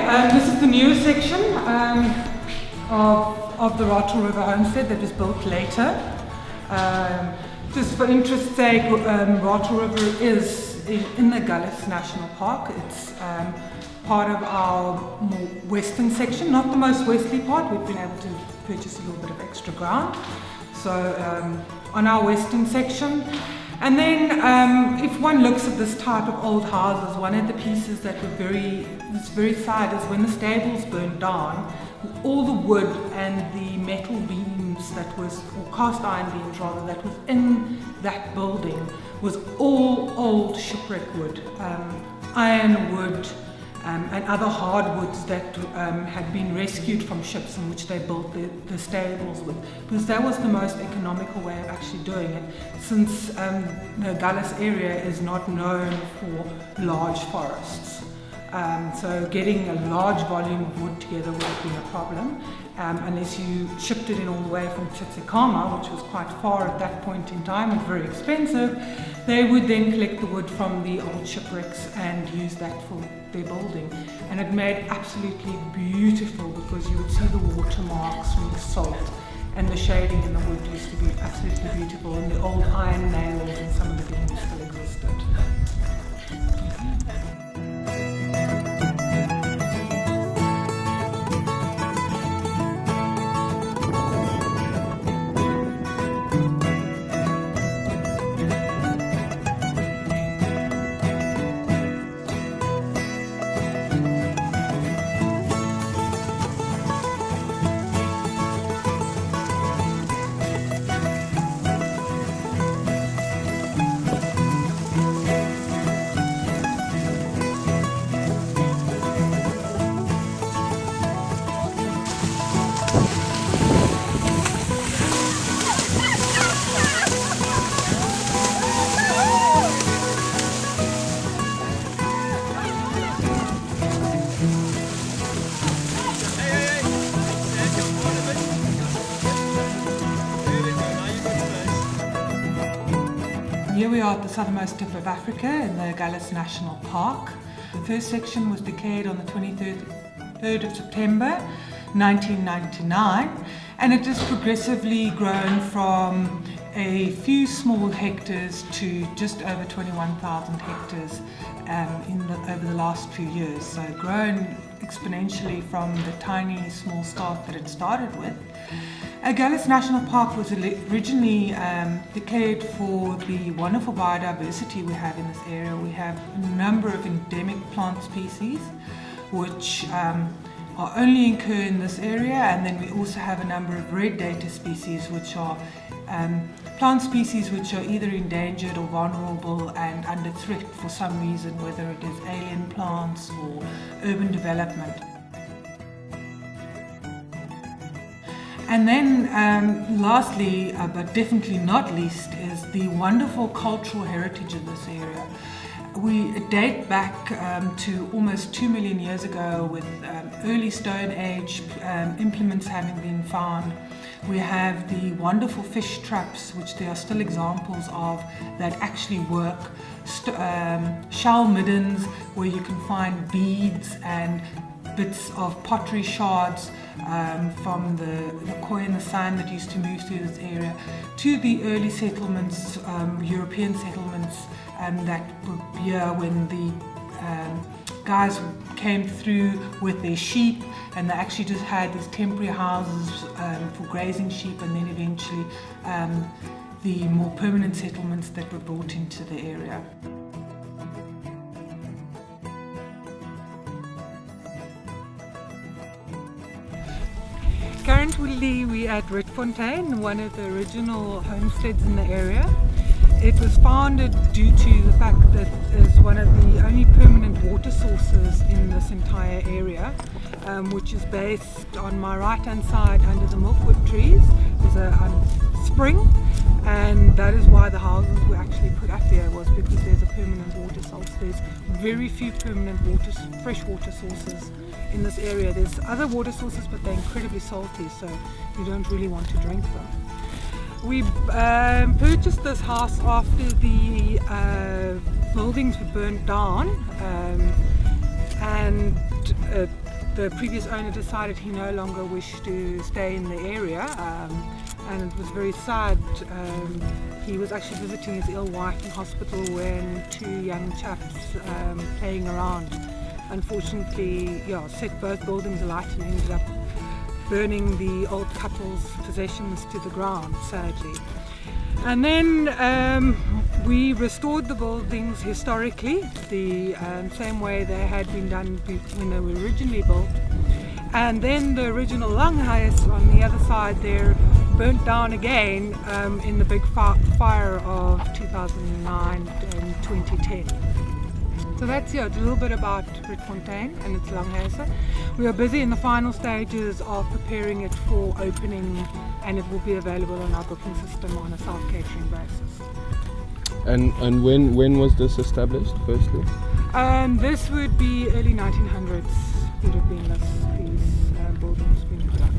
this is the new section of the Rotor River homestead that was built later. Just for interest's sake, Rotor River is in the Agulhas National Park. It's part of our more western section, not the most westerly part. We've been able to purchase a little bit of extra ground. So on our western section. And then if one looks at this type of old houses, one of the pieces that were very sad is when the stables burned down, all the wood and the metal beams that was, or cast iron beams rather, that was in that building was all old shipwreck wood, iron wood, and other hardwoods that had been rescued from ships in which they built the stables with, because that was the most economical way of actually doing it, since the Agulhas area is not known for large forests. So getting a large volume of wood together would have been a problem, unless you shipped it in all the way from Tsitsikamma, which was quite far at that point in time and very expensive. They would then collect the wood from the old shipwrecks and use that for their building. And it made absolutely beautiful, because you would see the watermarks from the salt, and the shading in the wood used to be absolutely beautiful, and the old iron nails and some of the beams still existed. Here we are at the southernmost tip of Africa in the Agulhas National Park. The first section was declared on the 23rd of September 1999, and it has progressively grown from a few small hectares to just over 21,000 hectares over the last few years. So grown exponentially from the tiny small start that it started with. Agulhas National Park was originally declared for the wonderful biodiversity we have in this area. We have a number of endemic plant species which only occur in this area, and then we also have a number of red data species, which are plant species which are either endangered or vulnerable and under threat for some reason, whether it is alien plants or urban development. And then lastly, but definitely not least, is the wonderful cultural heritage of this area. We date back to almost 2 million years ago, with early Stone Age implements having been found. We have the wonderful fish traps, which there are still examples of, that actually work. Shell middens, where you can find beads and bits of pottery shards from the koi and the sand that used to move through this area, to the early settlements, European settlements that were here when the guys came through with their sheep, and they actually just had these temporary houses for grazing sheep, and then eventually the more permanent settlements that were brought into the area. Currently we're at Redfontein, one of the original homesteads in the area. It was founded due to the fact that it is one of the only permanent water sources in this entire area, which is based on my right hand side under the milkwood trees. There's a spring, and that is why the houses were actually put up there, was because there's a permanent water source. There's very few permanent fresh water sources in this area. There's other water sources, but they're incredibly salty, so you don't really want to drink them. We purchased this house after the buildings were burnt down, and the previous owner decided he no longer wished to stay in the area, and it was very sad. He was actually visiting his ill wife in hospital when two young chaps playing around unfortunately set both buildings alight and ended up burning the old couple's possessions to the ground, sadly. And then we restored the buildings historically, the same way they had been done when they were originally built. And then the original Langhuis on the other side there burnt down again in the big fire of 2009 and 2010. So that's a little bit about Rietfontein and its Langhuis. We are busy in the final stages of preparing it for opening, and it will be available on our booking system on a self-catering basis. And when was this established, firstly? This would be early 1900s would have been these buildings being put up.